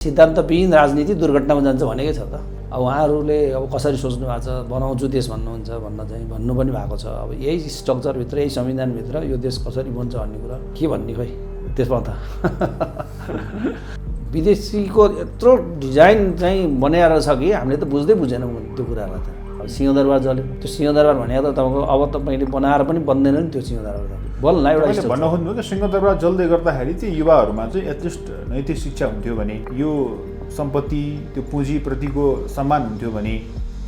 सिद्धान्तविहीन राजनीति दुर्घटनामा जान्छ भनेकै छ त। अब उहाँहरूले अब कसरी सोच्नु भएको छ, बनाउँछु देश भन्नुहुन्छ भन्नु पनि भएको छ। अब यही स्ट्रक्चरभित्र, यही संविधानभित्र यो देश कसरी बन्छ भन्ने कुरा के भन्ने खै त्यसमा त विदेशीको यत्रो डिजाइन चाहिँ बनाएर छ कि हामीले त बुझ्दै बुझेनौँ त्यो कुरालाई त। अब सिंहदरबार जल्यो, त्यो सिंहदरबार भनेको त तपाईँको अब तपाईँले बनाएर पनि बन्दैन नि त्यो सिंहदरबार त। बल्ल एउटा भन्न खोज्नु त सिंहदरबार जल्दै गर्दाखेरि चाहिँ युवाहरूमा चाहिँ एटलिस्ट नैतिक शिक्षा हुन्थ्यो भने, यो सम्पत्ति त्यो पुँजीप्रतिको सम्मान हुन्थ्यो भने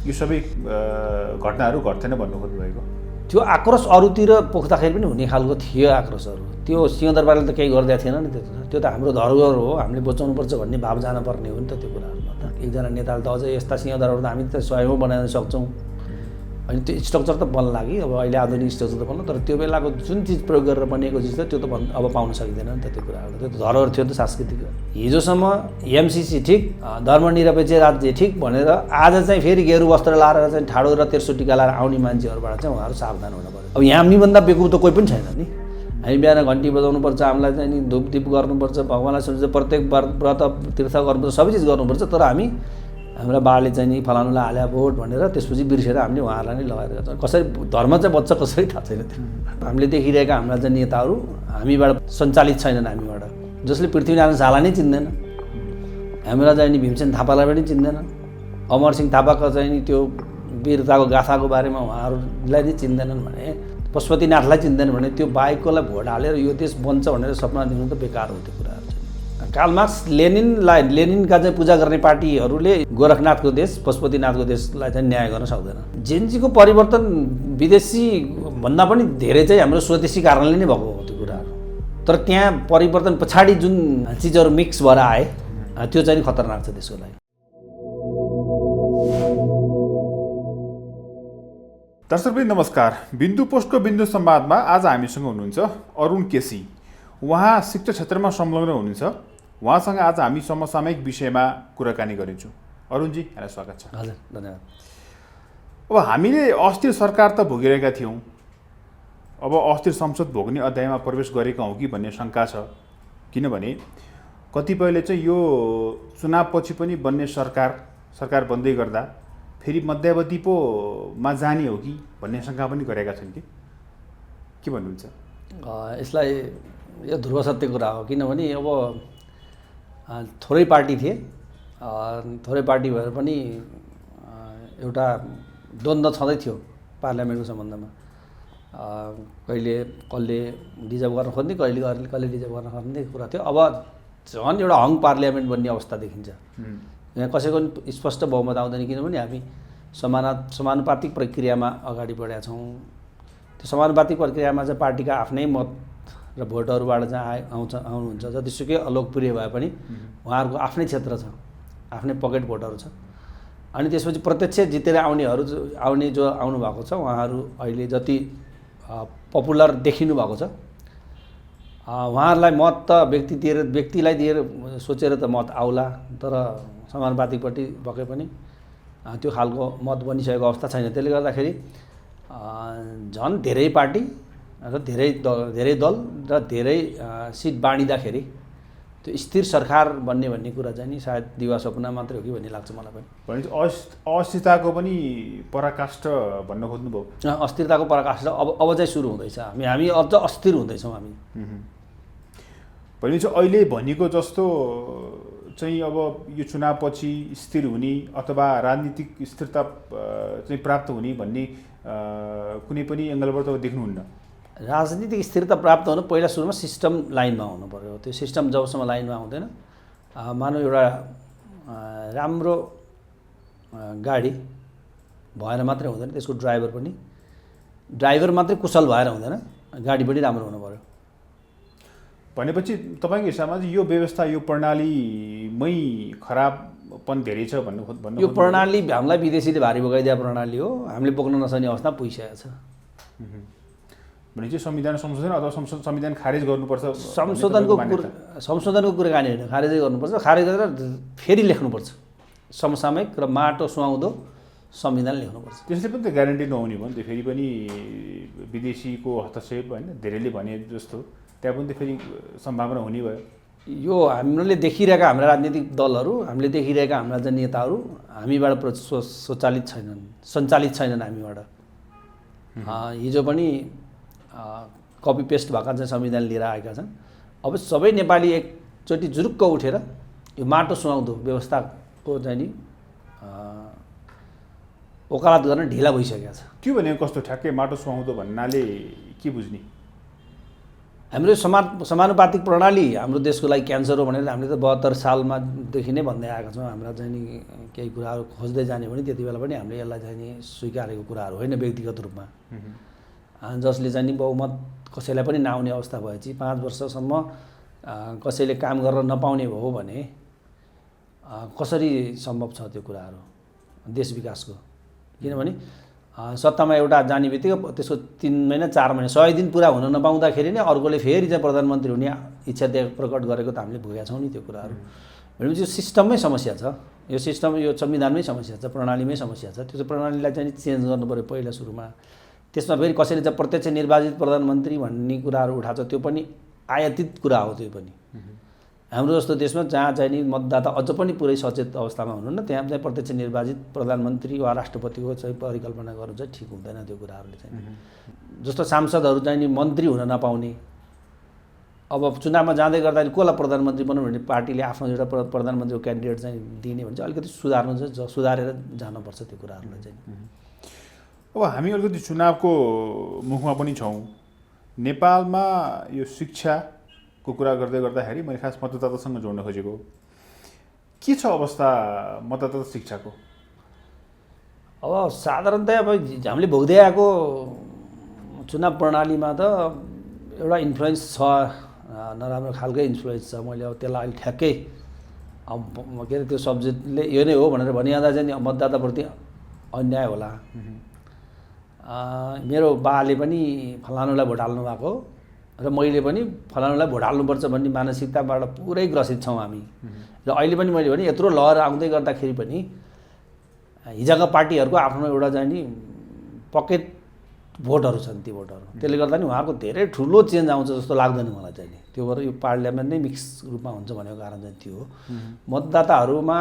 यो सबै घटनाहरू घट्थेन भन्नु खोज्नुभएको। त्यो आक्रोश अरूतिर पोख्दाखेरि पनि हुने खालको थियो आक्रोशहरू। त्यो सिंहदरबारले त केही गरिदिएको थिएन नि। त्यो त हाम्रो धरोहर हो, हामीले बचाउनुपर्छ भन्ने भाव जानुपर्ने हो नि त त्यो कुराहरूमा त। एकजना नेताले त अझै यस्ता सिंहदरबार त हामी त स्वयं बनाउन सक्छौँ। अनि त्यो स्ट्रक्चर त बन्ला कि अब अहिले आधुनिक स्ट्रक्चर त बन्ला, तर त्यो बेलाको जुन चिज प्रयोग गरेर बनिएको चिज त त्यो त अब पाउन सकिँदैन नि त त्यो कुराहरू। त्यो त धरोहर थियो नि त सांस्कृतिक। हिजोसम्म एमसिसी ठिक, धर्मनिरपेक्ष राज्य ठिक भनेर आज चाहिँ फेरि गेरु वस्त्र लाएर चाहिँ ठाडो र तेर्सो टिका लाएर आउने मान्छेहरूबाट चाहिँ उहाँहरू सावधान हुनु पर्यो। अब यहाँ हामीभन्दा बेकुब त कोही पनि छैन नि। हामी बिहान घन्टी बजाउनुपर्छ, हामीलाई चाहिँ नि धुपदीप गर्नुपर्छ, भगवान्लाई सोच्छ, प्रत्येक व्रत तीर्थ गर्नुपर्छ, सबै चिज गर्नुपर्छ। तर हामी हाम्रा बाले चाहिँ नि फलानुलाई हाल्या भोट भनेर त्यसपछि बिर्सेर हामीले उहाँहरूलाई नै लगाएर गर्छ। कसरी धर्म चाहिँ बच्छ कसरी थाहा छैन त्यो। हामीले देखिरहेका हाम्रा चाहिँ नेताहरू हामीबाट सञ्चालित छैनन्, हामीबाट जसले पृथ्वीनारायण शाहलाई नै चिन्दैन, हाम्रा चाहिँ नि भीमसेन थापालाई पनि चिन्दैन, अमरसिंह थापाको चाहिँ नि त्यो वीरताको गाथाको बारेमा उहाँहरूलाई नै चिन्दैनन् भने, पशुपतिनाथलाई चिन्दैन भने त्यो बाहेककोलाई भोट हालेर यो देश बन्छ भनेर सपना देख्नु त बेकार हो त्यो कुराहरू। कार्ल मार्क्स लेनिनका चाहिँ पूजा गर्ने पार्टीहरूले गोरखनाथको देश, पशुपतिनाथको देशलाई चाहिँ न्याय गर्न सक्दैन। जेनजीको परिवर्तन विदेशी भन्दा पनि धेरै चाहिँ हाम्रो स्वदेशी कारणले नै भएको हो त्यो कुराहरू। तर त्यहाँ परिवर्तन पछाडि जुन चिजहरू मिक्स भएर आए त्यो चाहिँ खतरनाक छ त्यसको लागि। दर्शकवृन्द नमस्कार, बिन्दु पोस्टको बिन्दु संवादमा आज हामीसँग हुनुहुन्छ अरुण केसी। उहाँ शिक्षा क्षेत्रमा संलग्न हुनुहुन्छ। उहाँसँग आज हामी समसामयिक विषयमा कुराकानी गरिन्छौँ। अरुणजी, यहाँलाई स्वागत छ। हजुर, धन्यवाद। अब हामीले अस्थिर सरकार त भोगिरहेका थियौँ, अब अस्थिर संसद भोग्ने अध्यायमा प्रवेश गरेका हौँ कि भन्ने शङ्का छ। किनभने कतिपयले चाहिँ यो चुनावपछि पनि बन्ने सरकार बन्दै गर्दा फेरि मध्यावधि पोमा जाने हो कि भन्ने शङ्का पनि गरेका छन् कि के भन्नुहुन्छ? यसलाई यो ध्रुव सत्य कुरा हो। किनभने अब थोरै पार्टी थिए, थोरै पार्टी भएर पनि एउटा द्वन्द्व छँदै थियो पार्लियामेन्टको सम्बन्धमा। कहिले कसले डिजर्भ गर्न खोज्ने, कहिले डिजर्भ गर्न खोज्ने कुरा थियो। अब झन् एउटा हङ पार्लियामेन्ट बन्ने अवस्था देखिन्छ। यहाँ कसैको पनि स्पष्ट बहुमत आउँदैन, किनभने हामी समानुपातिक प्रक्रियामा अगाडि बढेका छौँ। त्यो समानुपातिक प्रक्रियामा चाहिँ पार्टीका आफ्नै मत र भोटहरूबाट चाहिँ आउनुहुन्छ। जतिसुकै अलोकप्रिय भए पनि उहाँहरूको आफ्नै क्षेत्र छ, आफ्नै पकेट भोटहरू छ। अनि त्यसपछि प्रत्यक्ष जितेर आउने जो आउनु भएको छ उहाँहरू अहिले जति पपुलर देखिनु भएको छ, उहाँहरूलाई मत त व्यक्तिलाई दिएर सोचेर त मत आउला, तर समानुपातिकपट्टि भए पनि त्यो खालको मत बनिसकेको अवस्था छैन। त्यसले गर्दाखेरि झन् धेरै पार्टी र धेरै दल र धेरै सिट बाँडिँदाखेरि त्यो स्थिर सरकार बन्ने भन्ने कुरा चाहिँ नि सायद दिवा सपना मात्रै हो कि भन्ने लाग्छ मलाई पनि। भनेपछि अस्थिरताको पनि पराकाष्ठ भन्न खोज्नुभयो? अस्थिरताको पराकाष्ठ अब चाहिँ सुरु हुँदैछ। हामी अझ अस्थिर हुँदैछौँ हामी। भनेपछि अहिले भनेको जस्तो चाहिँ अब यो चुनावपछि स्थिर हुने अथवा राजनीतिक स्थिरता चाहिँ प्राप्त हुने भन्ने कुनै पनि एङ्गलबाट त देख्नुहुन्न? राजनीतिक स्थिरता प्राप्त हुनु पहिला सुरुमा सिस्टम लाइनमा हुनु पर्यो। त्यो सिस्टम जबसम्म लाइनमा आउँदैन, मानव एउटा राम्रो गाडी भएर मात्रै हुँदैन, त्यसको ड्राइभर मात्रै कुशल भएर हुँदैन, गाडी पनि राम्रो हुनु पर्यो। भनेपछि तपाईँको हिसाबमा चाहिँ यो व्यवस्था, यो प्रणालीमै खराबपन धेरै छ भन्नु? यो प्रणाली हामीलाई विदेशीले भारी बोकाइदिया प्रणाली हो, हामीले बोक्न नसक्ने अवस्था पुगिसकेको छ। भनेपछि संविधान संशोधन अथवा संविधान खारेज गर्नुपर्छ? संशोधनको कुराकानी होइन, खारेजै गर्नुपर्छ। खारेज गरेर फेरि लेख्नुपर्छ, समसामयिक र माटो सुहाउँदो संविधान लेख्नुपर्छ। त्यसले पनि त ग्यारेन्टी नहुने भयो नि त, फेरि पनि विदेशीको हस्तक्षेप होइन, धेरैले भने जस्तो त्यहाँ पनि त फेरि सम्भावना हुने भयो। यो हामीले देखिरहेका हाम्रा राजनीतिक दलहरू, हामीले देखिरहेका हाम्रा चाहिँ नेताहरू हामीबाट सञ्चालित छैनन् हामीबाट। हिजो पनि कपी पेस्ट भएका चाहिँ संविधान लिएर आएका छन्। अब सबै नेपाली एकचोटि जुरुक्क उठेर यो माटो सुहाउँदो व्यवस्थाको चाहिँ नि वकालत गर्न ढिला भइसकेको छ। त्यो भनेको कस्तो ठ्याक्कै माटो सुहाउँदो भन्नाले के बुझ्ने? हाम्रो समानुपातिक प्रणाली हाम्रो देशको लागि क्यान्सर हो भनेर हामीले त 72 सालमादेखि नै भन्दै आएका छौँ। हाम्रा चाहिँ नि केही कुराहरू खोज्दै जाने भने त्यति बेला पनि हामीले यसलाई चाहिँ नि स्वीकारेको कुराहरू होइन व्यक्तिगत रूपमा, जसले चाहिँ नि बहुमत कसैलाई पनि नआउने अवस्था भएपछि 5 वर्षसम्म कसैले काम गर्न नपाउने भयो भने कसरी सम्भव छ त्यो कुराहरू देश विकासको? किनभने सत्तामा एउटा जाने बित्तिकै त्यसको 3 महिना 4 महिना 100 दिन पुरा हुन नपाउँदाखेरि नै अर्कोले फेरि चाहिँ प्रधानमन्त्री हुने इच्छा प्रकट गरेको त हामीले भोगेका छौँ नि त्यो कुराहरू। भनेपछि यो सिस्टममै समस्या छ, यो सिस्टम यो संविधानमै समस्या छ, प्रणालीमै समस्या छ। त्यो प्रणालीलाई चाहिँ चेन्ज गर्नु पऱ्यो पहिला सुरुमा। त्यसमा फेरि कसैले चाहिँ प्रत्यक्ष निर्वाचित प्रधानमन्त्री भन्ने कुराहरू उठाएको छ, त्यो पनि आयातित कुरा हो। त्यो पनि हाम्रो जस्तो देशमा जहाँ चाहिँ नि मतदाता अझ पनि पुरै सचेत अवस्थामा हुनुहुन्न त्यहाँ चाहिँ प्रत्यक्ष निर्वाचित प्रधानमन्त्री वा राष्ट्रपतिको चाहिँ परिकल्पना गर्नु चाहिँ ठिक हुँदैन। त्यो कुराहरूले चाहिँ जस्तो सांसदहरू चाहिँ नि मन्त्री हुन नपाउने, अब चुनावमा जाँदै गर्दाखेरि कसलाई प्रधानमन्त्री बनाउनु भने पार्टीले आफ्नो एउटा प्रधानमन्त्रीको क्यान्डिडेट चाहिँ दिने भने चाहिँ अलिकति सुधार्नु चाहिँ सुधारेर जानुपर्छ त्यो कुराहरूलाई चाहिँ। अब हामी अलिकति चुनावको मुखमा पनि छौँ। नेपालमा यो शिक्षाको कुरा गर्दै गर्दाखेरि मैले खास मतदातासँग जोड्न खोजेको के छ अवस्था मतदाता शिक्षाको? अब साधारणतया अब हामीले भोग्दै आएको चुनाव प्रणालीमा त एउटा इन्फ्लुएन्स छ, नराम्रो खालकै इन्फ्लुएन्स छ। मैले अब त्यसलाई अहिले ठ्याक्कै अब के अरे त्यो सब्जेक्टले यो नै हो भनेर भनिहाल्दा चाहिँ मतदाताप्रति अन्याय होला। मेरो बाले पनि फलानुलाई भोट हाल्नु भएको र मैले पनि फलानुलाई भोट हाल्नुपर्छ भन्ने मानसिकताबाट पुरै ग्रसित छौँ हामी। र अहिले पनि मैले भने यत्रो लहर आउँदै गर्दाखेरि पनि हिजोका पार्टीहरूको आफ्नो एउटा चाहिँ नि पकेट भोटहरू छन्, ती भोटहरू। त्यसले गर्दा नि उहाँहरूको धेरै ठुलो चेन्ज आउँछ जस्तो लाग्दैन मलाई चाहिँ नि। त्यो भएर यो पार्लियामेन्ट नै मिक्स रूपमा हुन्छ भनेको कारण चाहिँ त्यो हो। मतदाताहरूमा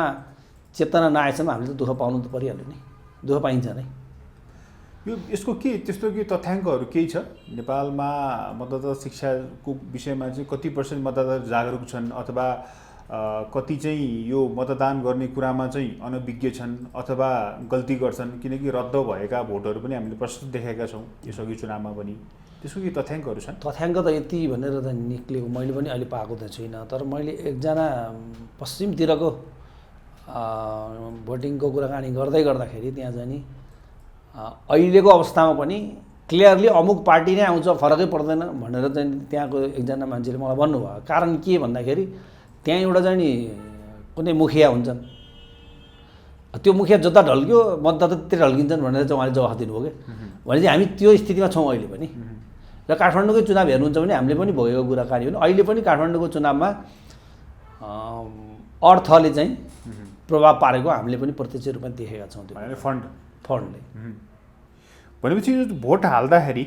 चेतना नआएसम्म हामीले त दुःख पाउनु त परिहाल्यो नि, दुःख पाइन्छ नै। यो यसको के त्यस्तो के तथ्याङ्कहरू केही छ नेपालमा मतदाता शिक्षाको विषयमा चाहिँ कति % मतदाता जागरुक छन् अथवा कति चाहिँ यो मतदान गर्ने कुरामा चाहिँ अनभिज्ञ छन् अथवा गल्ती गर्छन्? किनकि रद्द भएका भोटहरू पनि हामीले प्रस्तुत देखेका छौँ यसअघि चुनावमा पनि। त्यसको के तथ्याङ्कहरू छन्? तथ्याङ्क त यति भनेर त निक्लेको मैले पनि अहिले पाएको त छुइनँ। तर मैले एकजना पश्चिमतिरको भोटिङको कुराकानी गर्दै गर्दाखेरि त्यहाँ चाहिँ नि अहिलेको अवस्थामा पनि क्लियरली अमुक पार्टी नै आउँछ फरकै पर्दैन भनेर चाहिँ त्यहाँको एकजना मान्छेले मलाई भन्नुभयो। कारण के भन्दाखेरि त्यहाँ एउटा चाहिँ नि कुनै मुखिया हुन्छन्, त्यो मुखिया जता ढल्क्यो मतदाता त्यतै ढल्किन्छन् भनेर चाहिँ उहाँले जवाफ दिनुभयो क्या। भने चाहिँ हामी त्यो स्थितिमा छौँ अहिले पनि। र काठमाडौँकै चुनाव हेर्नुहुन्छ भने हामीले पनि भोगेको कुराकानी हो। अहिले पनि काठमाडौँको चुनावमा अर्थले चाहिँ प्रभाव पारेको हामीले पनि प्रत्यक्ष रूपमा देखेका छौँ। त्यो फन्डले भनेपछि भोट हाल्दाखेरि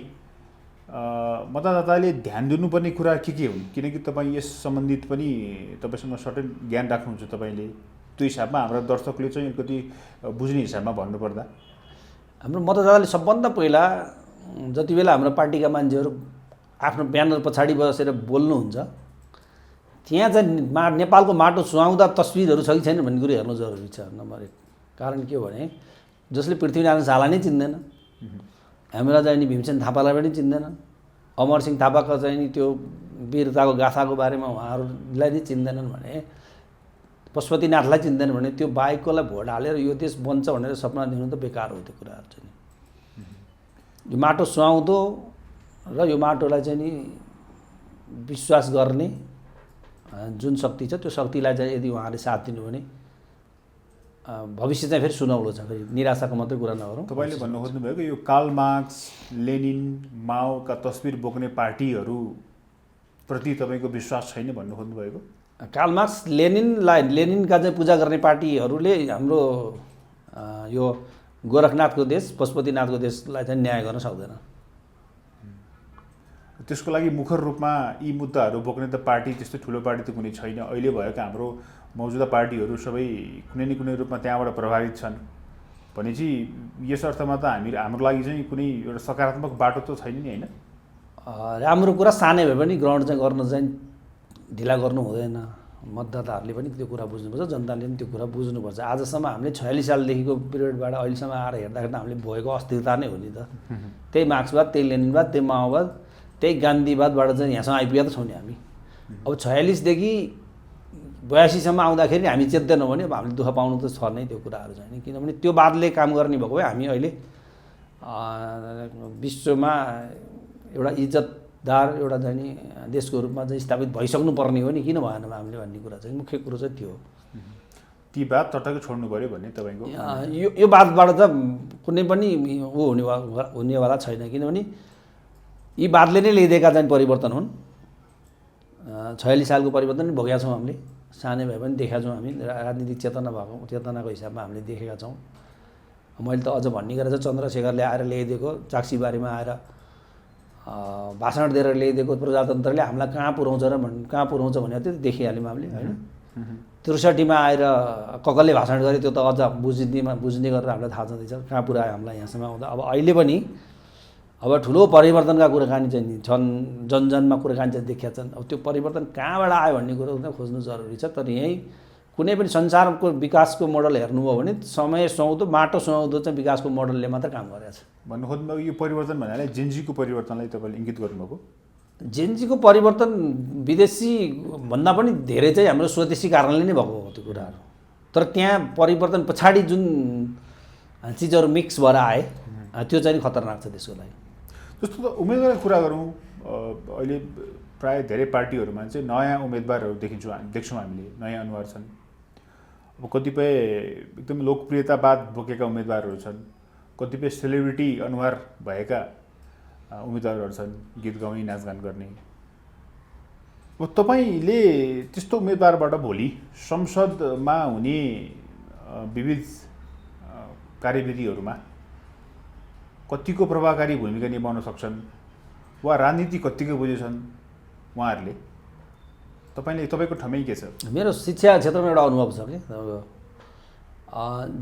मतदाताले ध्यान दिनुपर्ने कुरा के हुन्? किनकि तपाईँ यस सम्बन्धित पनि तपाईँसँग सर्टेन ज्ञान राख्नुहुन्छ तपाईँले। त्यो हिसाबमा हाम्रा दर्शकले चाहिँ अलिकति बुझ्ने हिसाबमा भन्नुपर्दा हाम्रो मतदाताले सबभन्दा पहिला जति बेला हाम्रो पार्टीका मान्छेहरू आफ्नो ब्यानर पछाडि बसेर बोल्नुहुन्छ त्यहाँ चाहिँ नेपालको माटो सुहाउँदा तस्विरहरू छ कि छैन भन्ने कुरो हेर्नु जरुरी छ नम्बर 1। कारण के हो भने जसले पृथ्वीनारायण शाहलाई नै चिन्दैन, हाम्रा चाहिँ नि भीमसेन थापालाई पनि चिन्दैन, अमरसिंह थापाको चाहिँ नि त्यो वीरताको गाथाको बारेमा उहाँहरूलाई नै चिन्दैनन् भने, पशुपतिनाथलाई चिन्दैन भने त्यो बाहेककोलाई भोट हालेर यो देश बन्छ भनेर सपना देख्नु त बेकार हो। त्यो कुराहरू चाहिँ यो माटो सुहाउँदो र यो माटोलाई चाहिँ नि विश्वास गर्ने जुन शक्ति छ त्यो शक्तिलाई चाहिँ यदि उहाँले साथ दिनु भने भविष्य चाहिँ फेरि सुनौलो छ। फेरि निराशाको मात्रै कुरा नगरौँ। तपाईँले भन्नु खोज्नुभएको यो कार्ल मार्क्स, लेनिन, माओका तस्बिर बोक्ने पार्टीहरू प्रति तपाईँको विश्वास छैन भन्नु खोज्नुभएको? कार्ल मार्क्स लेनिनका चाहिँ पूजा गर्ने पार्टीहरूले हाम्रो यो गोरखनाथको देश, पशुपतिनाथको देशलाई चाहिँ न्याय गर्न सक्दैन। त्यसको लागि मुखर रूपमा यी मुद्दाहरू बोक्ने त पार्टी त्यस्तो ठुलो पार्टी त कुनै छैन। अहिले भएका हाम्रो मौजुदा पार्टीहरू सबै कुनै न कुनै रूपमा त्यहाँबाट प्रभावित छन् भनेपछि यस अर्थमा त हाम्रो लागि चाहिँ कुनै एउटा सकारात्मक बाटो त छैन नि, होइन? राम्रो कुरा सानै भए पनि ग्रहण चाहिँ गर्न चाहिँ ढिला गर्नु हुँदैन। मतदाताहरूले पनि त्यो कुरा बुझ्नुपर्छ, जनताले पनि त्यो कुरा बुझ्नुपर्छ। आजसम्म हामीले 46 सालदेखिको पिरियडबाट अहिलेसम्म आएर हेर्दाखेरि त हामीले भएको अस्थिरता नै हो नि त। त्यही मार्क्सवाद, त्यही लेनिनवाद, त्यही माओवाद, त्यही गान्धीवादबाट चाहिँ यहाँसम्म आइपुगेका त छौँ नि हामी। अब 46 देखि 82 सम्म आउँदाखेरि हामी चेत्दैनौँ भने अब हामीले दुःख पाउनु त छ नै त्यो कुराहरू चाहिँ। किनभने त्यो वादले काम गर्ने भएको भए हामी अहिले विश्वमा एउटा इज्जतदार एउटा चाहिँ नि देशको रूपमा चाहिँ स्थापित भइसक्नु पर्ने हो नि, किन भएन हामीले भन्ने कुरा चाहिँ मुख्य कुरो चाहिँ त्यो हो। ती बात चटक्कै छोड्नु पऱ्यो भन्ने तपाईँको? यो बातबाट त कुनै पनि हुनेवाला छैन, किनभने यी बातले नै ल्याइदिएका चाहिँ परिवर्तन हुन्। 46 सालको परिवर्तन नै भोगेका छौँ हामीले, सानै भए पनि देखेका छौँ हामी। राजनीतिक चेतनाको हिसाबमा हामीले देखेका छौँ। मैले त अझ भन्ने गरेर चाहिँ चन्द्रशेखरले आएर ल्याइदिएको, चाक्सीबारीमा आएर भाषण दिएर ल्याइदिएको प्रजातन्त्रले हामीलाई कहाँ पुर्याउँछ भनेर त्यो देखिहाल्यौँ हामीले, होइन? 63मा आएर कसले भाषण गरे त्यो त अझ बुझ्ने गरेर हामीलाई थाहा छँदैछ कहाँ पुऱ्यायो हामीलाई यहाँसम्म आउँदा। अब अहिले पनि अब ठुलो परिवर्तनका कुराकानी चाहिँ छन्, जनजनमा कुराकानी चाहिँ देखिया छन्। अब त्यो परिवर्तन कहाँबाट आयो भन्ने कुरो खोज्नु जरुरी छ। तर यहीँ कुनै पनि संसारको विकासको मोडल हेर्नुभयो भने समय सुहाउँदो, माटो सुहाउँदो चाहिँ विकासको मोडलले मात्र काम गरेको छ। भन्नु खोज्नुभएको यो परिवर्तन भन्नाले जेनजीको परिवर्तनलाई तपाईँले इङ्गित गर्नुभएको? जेनजीको परिवर्तन विदेशी भन्दा पनि धेरै चाहिँ हाम्रो स्वदेशी कारणले नै भएको हो त्यो कुराहरू। तर त्यहाँ परिवर्तन पछाडि जुन चिजहरू मिक्स भएर आए त्यो चाहिँ खतरनाक छ त्यसको लागि। जस्तो त उम्मेदवारको कुरा गरौँ, अहिले प्राय धेरै पार्टीहरूमा चाहिँ नयाँ उम्मेदवारहरू देख्छौँ हामीले, नयाँ अनुहार छन्। अब कतिपय एकदम लोकप्रियतावाद बोकेका उम्मेदवारहरू छन्, कतिपय सेलिब्रिटी अनुहार भएका उम्मेदवारहरू छन्, गीत गाउने, नाचगान गर्ने। अब तपाईँले त्यस्तो उम्मेदवारबाट भोलि संसदमा हुने विविध कार्यविधिहरूमा कतिको प्रभावकारी भूमिका निभाउन सक्छन् वा राजनीति कतिको बुझेछन् उहाँहरूले? तपाईँको ठमेई के छ? मेरो शिक्षा क्षेत्रमा एउटा अनुभव छ कि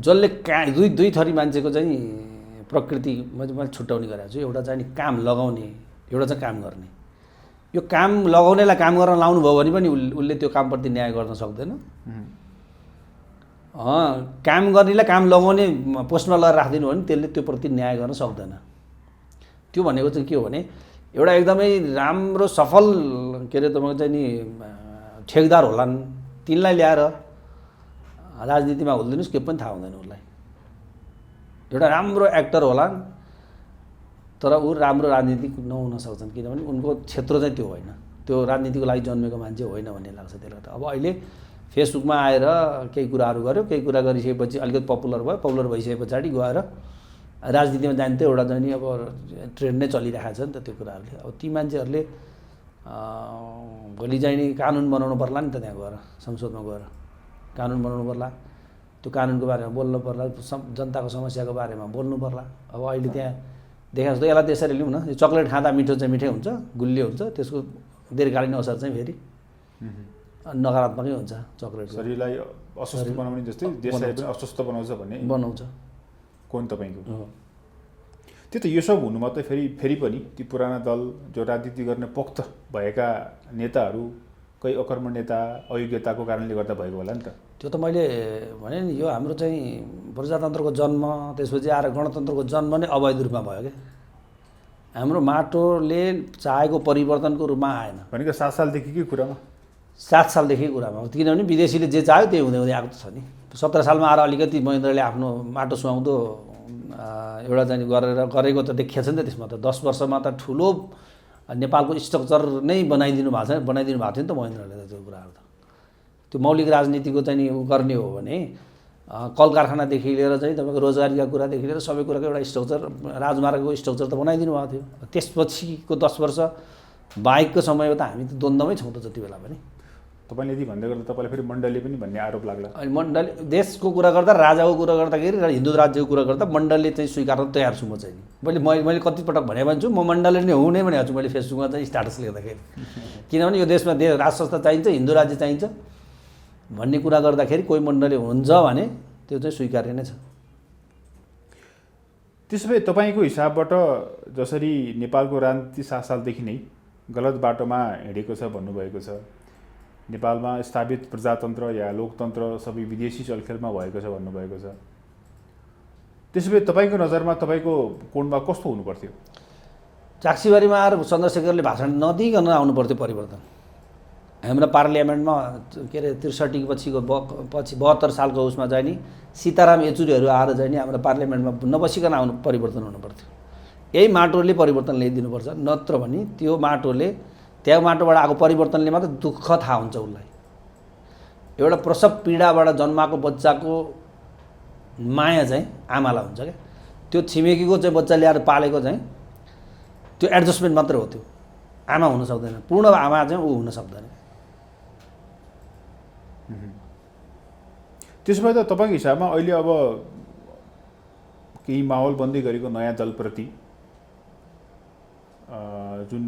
जसले दुई थरी मान्छेको चाहिँ प्रकृति मैले छुट्याउने गरेको छु। एउटा चाहिँ काम लगाउने, एउटा चाहिँ काम गर्ने। यो काम लगाउनेलाई काम गर्न लाउनु भयो भने पनि उसले त्यो कामप्रति न्याय गर्न सक्दैन। काम गर्नेलाई काम लगाउने पोस्टमा लगाएर राखिदिनु भने त्यसले त्यो प्रति न्याय गर्न सक्दैन। त्यो भनेको चाहिँ के हो भने एउटा एकदमै राम्रो सफल के अरे तपाईँको चाहिँ नि ठेकदार होलान्, तिनलाई ल्याएर राजनीतिमा हुल्दिनुहोस् के पनि थाहा हुँदैन उसलाई। एउटा राम्रो एक्टर होलान् तर ऊ राम्रो राजनीतिक नहुन सक्छन्, किनभने उनको क्षेत्र चाहिँ त्यो होइन, त्यो राजनीतिको लागि जन्मेको मान्छे होइन भन्ने लाग्छ त्यसलाई। त अब अहिले फेसबुकमा आएर केही कुराहरू गर्यो, केही कुरा गरिसकेपछि अलिकति पपुलर भइसके पछाडि गएर राजनीतिमा जाने त एउटा चाहिँ नि अब ट्रेन्ड नै चलिरहेको छ नि त त्यो कुराहरूले। अब ती मान्छेहरूले भोलि चाहिँ नि कानुन बनाउनु पर्ला नि त, त्यहाँ गएर संसदमा गएर कानुन बनाउनु पर्ला, त्यो कानुनको बारेमा बोल्नु पर्ला, जनताको समस्याको बारेमा बोल्नु पर्ला। अब अहिले त्यहाँ देखाएको जस्तो यसलाई त्यसरी लिउँ न, यो चक्लेट खाँदा मिठो चाहिँ मिठै हुन्छ, गुलियो हुन्छ, त्यसको दीर्घकालीन असर चाहिँ फेरि नकारात्मकै हुन्छ। चक्लेट शरीरलाई अस्वस्थ बनाउने जस्तै देशलाई पनि अस्वस्थ बनाउँछ भन्ने बनाउँछ कोन तपाईँको? त्यो त यो सब हुनु मात्रै फेरि पनि ती पुराना दल जो राजनीति गर्ने पोख्त भएका नेताहरू कोही अकर्मण नेता अयोग्यताको कारणले गर्दा भएको होला नि त। त्यो त मैले भने नि, यो हाम्रो चाहिँ प्रजातन्त्रको जन्म, त्यसपछि आएर गणतन्त्रको जन्म नै अवैध रूपमा भयो क्या। हाम्रो माटोले चाहेको परिवर्तनको रूपमा आएन। भनेको 7 सालदेखिकै कुरामा, 7 सालदेखि कुरामा, किनभने विदेशीले जे चाह्यो त्यही हुँदै हुँदै आएको त छ नि। 17 सालमा आएर अलिकति महेन्द्रले आफ्नो माटो सुहाउँदो एउटा चाहिँ गरेको त देखिया छ नि त। त्यसमा त 10 वर्षमा त ठुलो नेपालको स्ट्रक्चर नै बनाइदिनु भएको थियो नि त महेन्द्रले त। त्यो कुराहरू त त्यो मौलिक राजनीतिको चाहिँ नि गर्ने हो भने कल कारखानादेखि लिएर चाहिँ तपाईँको रोजगारीका कुरादेखि लिएर सबै कुराको एउटा स्ट्रक्चर, राजमार्गको स्ट्रक्चर त बनाइदिनु भएको थियो। त्यसपछिको 10 वर्ष बाहेकको समयमा त हामी त द्वन्द्वमै छौँ त जति बेला पनि। तपाईँले यदि भन्दै गर्दा तपाईँले फेरि मण्डलले पनि भन्ने आरोप लाग्ला। अनि मण्डल देशको कुरा गर्दा राजाको कुरा गर्दाखेरि र हिन्दू राज्यको कुरा गर्दा मण्डलले चाहिँ स्वीकार्न तयार छु म चाहिँ नि। मैले कतिपटक भने भन्छु म मण्डलले नै हुँ नै भनेको छु मैले फेसबुकमा चाहिँ स्टाटस लेख्दाखेरि। किनभने यो देशमा राज संस्था चाहिन्छ, हिन्दू राज्य चाहिन्छ भन्ने कुरा गर्दाखेरि कोही मण्डलले हुन्छ भने त्यो चाहिँ स्वीकार्य नै छ। त्यसो भए तपाईँको हिसाबबाट जसरी नेपालको राजनीति 7 सालदेखि नै गलत बाटोमा हिँडेको छ भन्नुभएको छ, नेपालमा स्थापित प्रजातन्त्र या लोकतन्त्र सबै विदेशी चलखेलमा भएको छ भन्नुभएको छ, त्यसो भए तपाईँको नजरमा तपाईँको कोणमा कस्तो हुनु पर्थ्यो? चाक्सीबारीमा आएर चन्द्रशेखरले भाषण नदिइकन आउनु पर्थ्यो परिवर्तन। हाम्रो पार्लियामेन्टमा के अरे 63 पछिको 72 सालको उसमा चाहिँ नि सीताराम येचुरीहरू आएर चाहिँ नि हाम्रो पार्लियामेन्टमा नबसिकन आउनु परिवर्तन हुनु पर्थ्यो। यही माटोले परिवर्तन ल्याइदिनुपर्छ, नत्र भने त्यो माटोले त्यो माटोबाट आएको परिवर्तनले मात्र दुःख थाहा हुन्छ उसलाई। एउटा प्रसव पीडाबाट जन्माएको बच्चाको माया चाहिँ आमालाई हुन्छ क्या, त्यो छिमेकीको चाहिँ बच्चा ल्याएर पालेको चाहिँ त्यो एडजस्टमेन्ट मात्र हो, त्यो आमा हुन सक्दैन, पूर्ण आमा चाहिँ ऊ हुन सक्दैन। त्यसो भए त तपाईँको हिसाबमा अहिले अब केही माहौल बन्दै गरेको नयाँ दलप्रति जुन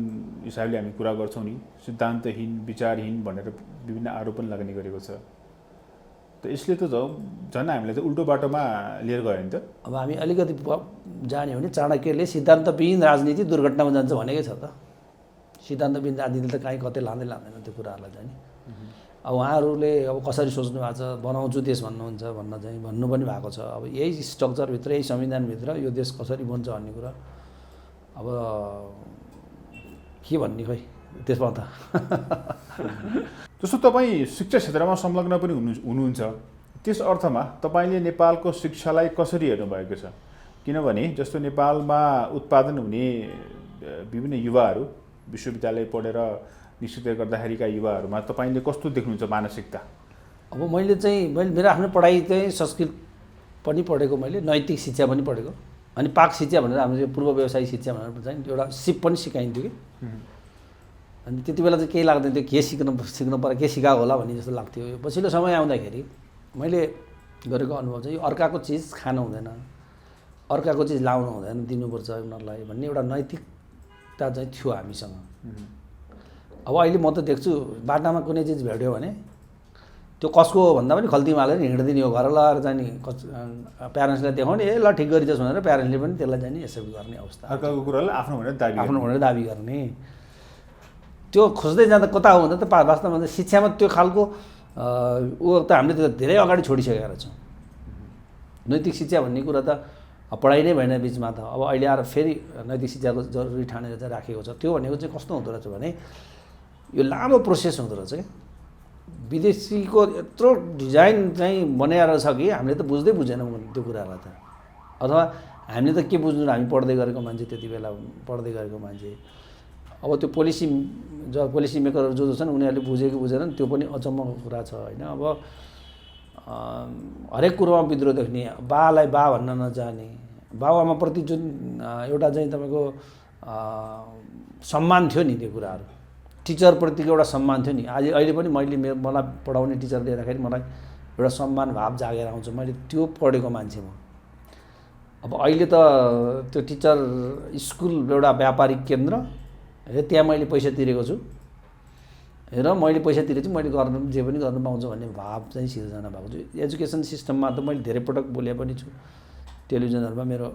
हिसाबले हामी कुरा गर्छौँ नि, सिद्धान्तहीन विचारहीन भनेर विभिन्न आरोप पनि लाग्ने गरेको छ, त यसले त झन् हामीलाई त उल्टो बाटोमा लिएर गयो नि त। अब हामी अलिकति जान्यो भने चाणक्यले सिद्धान्तविहीन राजनीति दुर्घटनामा जान्छ भनेकै छ त। सिद्धान्तविहीन राजनीतिले त कहीँ कतै लाँदैन त्यो कुराहरूलाई चाहिँ नि। अब उहाँहरूले अब कसरी सोच्नु भएको छ, बनाउँछु देश भन्नुहुन्छ भन्नु पनि भएको छ। अब यही स्ट्रक्चरभित्र, यही संविधानभित्र यो देश कसरी बन्छ भन्ने कुरा अब के भन्ने खोइ त्यसमा त। जस्तो तपाईँ शिक्षा क्षेत्रमा संलग्न पनि हुनुहुन्छ, त्यस अर्थमा तपाईँले नेपालको शिक्षालाई कसरी हेर्नुभएको छ? किनभने जस्तो नेपालमा उत्पादन हुने विभिन्न युवाहरू विश्वविद्यालय पढेर निश्चित गर्दाखेरिका युवाहरूमा तपाईँले कस्तो देख्नुहुन्छ मानसिकता? अब मैले मेरो आफ्नो पढाइ चाहिँ संस्कृत पनि पढेको, मैले नैतिक शिक्षा पनि पढेको, अनि पाक शिक्षा भनेर हाम्रो पूर्व व्यवसायिक शिक्षा भनेर चाहिँ एउटा सिप पनि सिकाइन्थ्यो कि। अनि त्यति बेला चाहिँ केही लाग्दैन थियो, के सिक्नु पर्यो, के सिकाएको होला भन्ने जस्तो लाग्थ्यो। यो पछिल्लो समय आउँदाखेरि मैले गरेको अनुभव चाहिँ यो अर्काको चिज खानु हुँदैन, अर्काको चिज लाउनु हुँदैन, दिनुपर्छ उनीहरूलाई भन्ने एउटा नैतिकता चाहिँ थियो हामीसँग। अब अहिले म त देख्छु बाटामा कुनै चिज भेट्यो भने त्यो कसको हो भन्दा पनि खल्तीमा हालेर हिँड्दिने हो, घर लगाएर चाहिँ नि प्यारेन्ट्सलाई देखाउने, ए ल ठिक गरिदियोस् भनेर प्यारेन्ट्सले पनि त्यसलाई चाहिँ नि एक्सेप्ट गर्ने अवस्था। अर्काको कुरालाई आफ्नो भनेर दाबी गर्ने त्यो खोज्दै जाँदा कता हो भन्दा त वास्तवमा शिक्षामा त्यो खालको ऊ त हामीले त धेरै अगाडि छोडिसकेका छौँ। नैतिक शिक्षा भन्ने कुरा त पढाइ नै भएन बिचमा त। अब अहिले आएर फेरि नैतिक शिक्षाको जरुरी ठानेर चाहिँ राखेको छ। त्यो भनेको चाहिँ कस्तो हुँदो रहेछ भने यो लामो प्रोसेस हुँदो रहेछ क्या। विदेशीको यत्रो डिजाइन चाहिँ बनाएर छ कि हामीले त बुझेनौँ त्यो कुरालाई त, अथवा हामीले त के बुझ्नु, हामी पढ्दै गरेको मान्छे, त्यति बेला पढ्दै गरेको मान्छे। अब त्यो पोलिसी मेकरहरू जो छन् उनीहरूले बुझेको बुझेनन् त्यो पनि अचम्मको कुरा छ होइन। अब हरेक कुरोमा विद्रोह देख्ने, बालाई बा भन्न नजाने, बाबुआमाप्रति जुन एउटा चाहिँ तपाईँको सम्मान थियो नि, त्यो कुराहरू टिचरप्रतिको एउटा सम्मान थियो नि। अहिले पनि मलाई पढाउने टिचरले हेर्दाखेरि मलाई एउटा सम्मान भाव जागेर आउँछ, मैले त्यो पढेको मान्छे म। अब अहिले त त्यो टिचर स्कुल एउटा व्यापारिक केन्द्र, त्यहाँ मैले पैसा तिरेको छु र मैले पैसा तिरेछु, मैले गर्नु जे पनि गर्नु पाउँछु भन्ने भाव चाहिँ सिर्जना भएको छु। एजुकेसन सिस्टममा त मैले धेरै पटक बोले पनि छु, टेलिभिजनहरूमा मेरो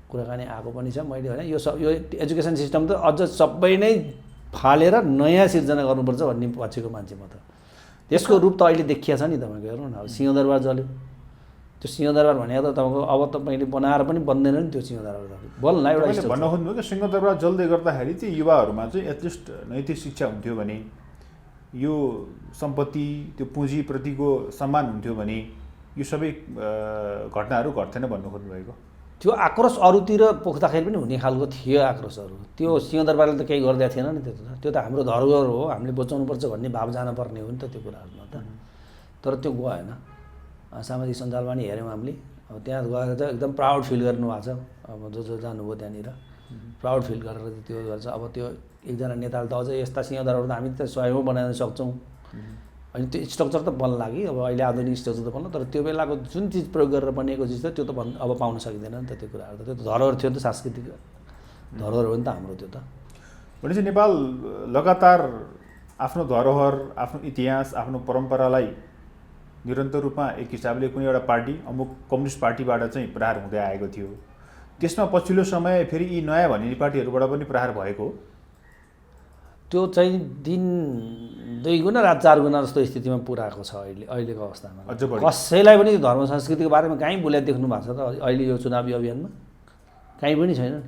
कुराकानी आएको पनि छ मैले होइन। यो एजुकेसन सिस्टम त अझ सबै नै फालेर नयाँ सिर्जना गर्नुपर्छ भन्ने पछिको मान्छे म त। त्यसको रूप त अहिले देखिया छ नि तपाईँको, हेर्नु न। अब सिंहदरबार जल्यो, त्यो सिंहदरबार भनेको त तपाईँको अब तपाईँले बनाएर पनि बन्दैन नि त्यो सिंहदरबार बल्ल एउटा भन्न खोज्नु कि सिंहदरबार जल्दै गर्दाखेरि चाहिँ युवाहरूमा चाहिँ एटलिस्ट नैतिक शिक्षा हुन्थ्यो भने, यो सम्पत्ति त्यो पुँजीप्रतिको सम्मान हुन्थ्यो भने यो सबै घटनाहरू घट्थेन भन्नु खोज्नुभएको? त्यो आक्रोश अरूतिर पोख्दाखेरि पनि हुने खालको थियो आक्रोशहरू। त्यो सिंहदरबारले त केही गरिदिएको थिएन नि, त्यो त हाम्रो धरोहर हो, हामीले बचाउनुपर्छ भन्ने भाव जानुपर्ने हो नि त त्यो कुराहरूमा त। तर त्यो गएन। सामाजिक सञ्जालमा नि हेऱ्यौँ हामीले, अब त्यहाँ गएर चाहिँ एकदम प्राउड फिल गर्नुभएको छ। अब जो जानुभयो त्यहाँनिर प्राउड फिल गरेर त्यो गर्छ। अब त्यो एकजना नेताले त अझै यस्ता सिंहदरबार त हामी त स्वयं बनाउन सक्छौँ अनि त्यो स्ट्रक्चर त बन्ला कि अब अहिले आधुनिक स्ट्रक्चर त बन्ला, तर त्यो बेलाको जुन चिज प्रयोग गरेर बनिएको चिज थियो त्यो त अब पाउन सकिँदैन नि त। त्यो कुराहरू त त्यो त धरोहर थियो नि त, सांस्कृतिक धरोहर हो नि त हाम्रो त्यो त। भनेपछि नेपाल लगातार आफ्नो धरोहर, आफ्नो इतिहास, आफ्नो परम्परालाई निरन्तर रूपमा एक हिसाबले कुनै एउटा पार्टी, अमुक कम्युनिस्ट पार्टीबाट चाहिँ प्रहार हुँदै आएको थियो। त्यसमा पछिल्लो समय फेरि यी नयाँ भनिने पार्टीहरूबाट पनि प्रहार भएको हो। त्यो चाहिँ दिन 2 गुणा रात 4 गुणा जस्तो स्थितिमा पुऱ्याएको छ अहिलेको अवस्थामा। अझ बढी कसैलाई पनि धर्म संस्कृतिको बारेमा कहीँ बोलेर देख्नु भएको छ त अहिले यो चुनावी अभियानमा? कहीँ पनि छैन नि।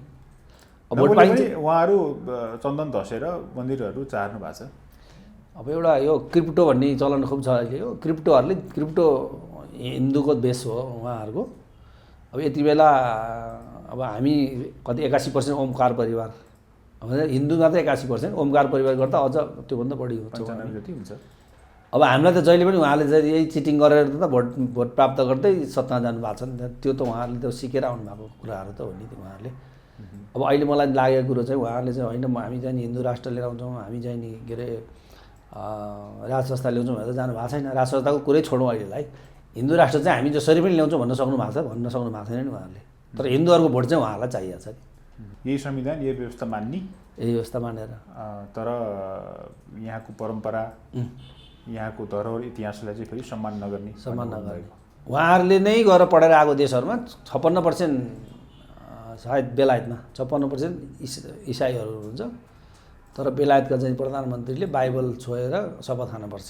अब भोट पाइन्छ, उहाँहरू चन्दन धसेर मन्दिरहरू चार्नु भएको छ। अब एउटा यो क्रिप्टो भन्ने चलन खुब छ अहिले। यो क्रिप्टो हिन्दूको देश हो उहाँहरूको। अब यति बेला अब हामी कति 81% ओमकार परिवार, हिन्दूमा त 81%, ओमकार परिवार गर्दा अझ त्योभन्दा बढी हुन्छ, 95 जति हुन्छ। अब हामीलाई त जहिले पनि उहाँले चाहिँ यही चिटिङ गरेर त भोट प्राप्त गर्दै सत्तामा जानु भएको छ नि त। त्यो त उहाँहरूले त सिकेर आउनुभएको कुराहरू त हो नि उहाँहरूले। अब अहिले मलाई लागेको कुरो चाहिँ उहाँहरूले चाहिँ होइन हामी चाहिँ नि हिन्दू राष्ट्र लिएर आउँछौँ, हामी चाहिँ नि के अरे राज संस्था ल्याउँछौँ भनेर जानु भएको छैन। राज संस्थाको कुरै छोडौँ अहिलेलाई, हिन्दू राष्ट्र चाहिँ हामी जसरी पनि ल्याउँछौँ भन्न सक्नु भएको छैन नि उहाँहरूले। तर हिन्दूहरूको भोट चाहिँ उहाँहरूलाई चाहिएको छ नि। यही संविधान, यही व्यवस्था मान्ने, यही व्यवस्था मानेर। तर यहाँको परम्परा, यहाँको धरोहर, इतिहासलाई चाहिँ फेरि सम्मान नगर्ने। उहाँहरूले नै गएर पढेर आएको देशहरूमा 56% सायद बेलायतमा 56% इसाईहरू हुनुहुन्छ। तर बेलायतका चाहिँ प्रधानमन्त्रीले बाइबल छोएर शपथ खानुपर्छ।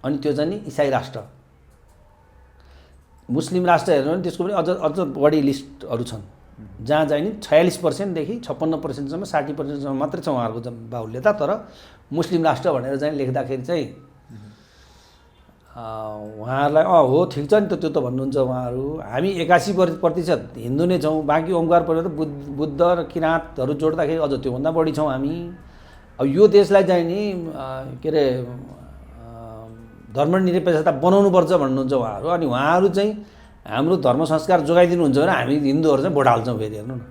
अनि त्यो चाहिँ नि इसाई राष्ट्र। मुस्लिम राष्ट्र हेर्नु भने त्यसको पनि अझ बढी लिस्टहरू छन्, जहाँ चाहिँ नि 46% देखि 56%सम्म 60%सम्म मात्रै छ उहाँहरूको बाहुल्यता। तर मुस्लिम राष्ट्र भनेर चाहिँ लेख्दाखेरि चाहिँ उहाँहरूलाई हो ठिक छ नि त, त्यो त भन्नुहुन्छ उहाँहरू। हामी 81% हिन्दू नै छौँ, बाँकी ओमकार परिवार त बुद्ध र किराँतहरू जोड्दाखेरि अझ त्योभन्दा बढी छौँ हामी। अब यो देशलाई चाहिँ नि के अरे धर्मनिरपेक्षता बनाउनुपर्छ भन्नुहुन्छ उहाँहरू। अनि उहाँहरू चाहिँ हाम्रो धर्म संस्कार जोगाइदिनुहुन्छ भने हामी हिन्दूहरू चाहिँ भोट हाल्छौँ फेरि। हेर्नु न,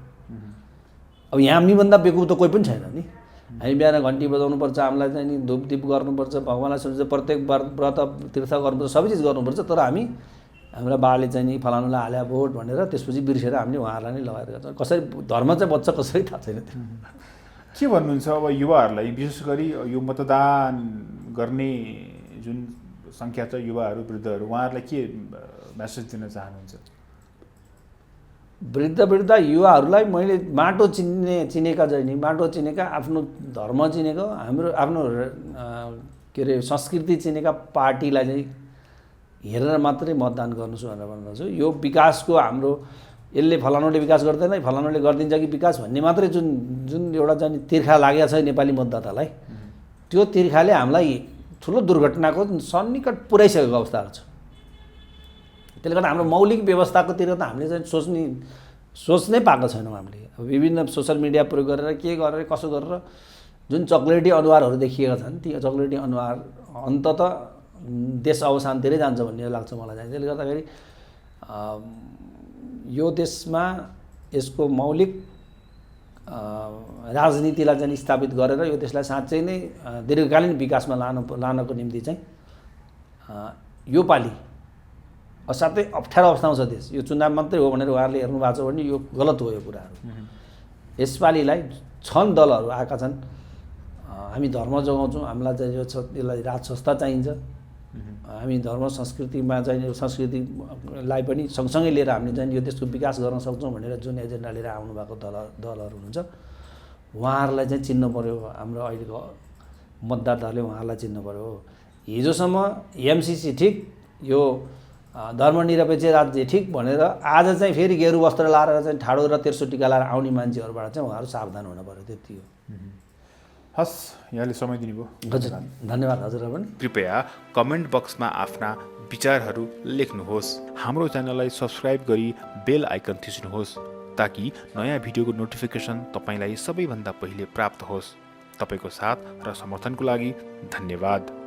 अब यहाँ हामीभन्दा बेकुब त कोही पनि छैन नि। हामी बिहान घन्टी बजाउनुपर्छ, हामीलाई चाहिँ नि धुपदीप गर्नुपर्छ, भगवान्लाई सोच्छ, प्रत्येक व्रत तीर्थ गर्नुपर्छ, सबै चिज गर्नुपर्छ। तर हामी हाम्रा बाले चाहिँ नि फलानुलाई हाल्या भोट भनेर त्यसपछि बिर्सेर हामीले उहाँहरूलाई नै लगाएर गर्छौँ। कसरी धर्म चाहिँ बच्छ कसरी थाहा छैन। के भन्नुहुन्छ अब युवाहरूलाई, विशेष गरी यो मतदान गर्ने जुन सङ्ख्या छ युवाहरू, वृद्धहरू, उहाँहरूलाई के मेसेज दिन चाहनुहुन्छ? वृद्ध युवाहरूलाई मैले माटो चिनेका चाहिँ नि, माटो चिनेका, आफ्नो धर्म चिनेको, हाम्रो आफ्नो के अरे संस्कृति चिनेका पार्टीलाई चाहिँ हेरेर मात्रै मतदान गर्नुहोस् भनेर भन्छु। यो विकासको हाम्रो यसले फलानुले विकास गर्दैन, फलानुले गरिदिन्छ कि विकास भन्ने मात्रै जुन एउटा चाहिँ तिर्खा लागेको छ नेपाली मतदातालाई, त्यो तिर्खाले हामीलाई ठुलो दुर्घटनाको सन्निकट पुर्याइसकेको अवस्थाहरू छ। त्यसले गर्दा हाम्रो मौलिक व्यवस्थाकोतिर त हामीले चाहिँ सोच्नै पाएको छैनौँ हामीले। अब विभिन्न सोसियल मिडिया प्रयोग गरेर के गरेर कसो गरेर जुन चक्लेटी अनुहारहरू देखिएका छन्, ती चक्लेटी अनुहार अन्ततः देश अवसानतिरै जान्छ भन्ने लाग्छ मलाई चाहिँ। त्यसले गर्दाखेरि यो देशमा यसको मौलिक राजनीतिलाई चाहिँ स्थापित गरेर यो देशलाई साँच्चै नै दीर्घकालीन विकासमा लानको निम्ति चाहिँ यो पालि असाध्यै अप्ठ्यारो अवस्थामा छ देश। यो चुनाव मात्रै हो भनेर उहाँहरूले हेर्नु भएको छ भने यो गलत हो यो कुराहरू। यसपालिलाई छन् दलहरू आएका छन्, हामी धर्म जोगाउँछौँ, हामीलाई चाहिँ यो यसलाई राज संस्था चाहिन्छ, हामी धर्म संस्कृतिमा चाहिँ संस्कृतिलाई पनि सँगसँगै लिएर हामीले चाहिँ यो देशको विकास गर्न सक्छौँ भनेर जुन एजेन्डा लिएर आउनुभएको दलहरू हुनुहुन्छ उहाँहरूलाई चाहिँ चिन्नु पऱ्यो। हाम्रो अहिलेको मतदाताहरूले उहाँहरूलाई चिन्नु पऱ्यो। हिजोसम्म एमसिसी ठिक, यो धर्मनिरपेक्ष राज्य ठिक भनेर आज चाहिँ फेरि गेरु वस्त्र लाएर चाहिँ ठाडो र तेर्सो टिका लाएर आउने मान्छेहरूबाट चाहिँ उहाँहरू सावधान हुनु पऱ्यो, त्यति हो। हस्, यहाँले समय दिनुभयो, हजुर धन्यवाद। हजुरलाई पनि कृपया कमेन्ट बक्समा आफ्ना विचारहरू लेख्नुहोस्। हाम्रो च्यानललाई सब्सक्राइब गरी बेल आइकन थिच्नुहोस् ताकि नयाँ भिडियोको नोटिफिकेसन तपाईँलाई सबैभन्दा पहिले प्राप्त होस्। तपाईँको साथ र समर्थनको लागि धन्यवाद।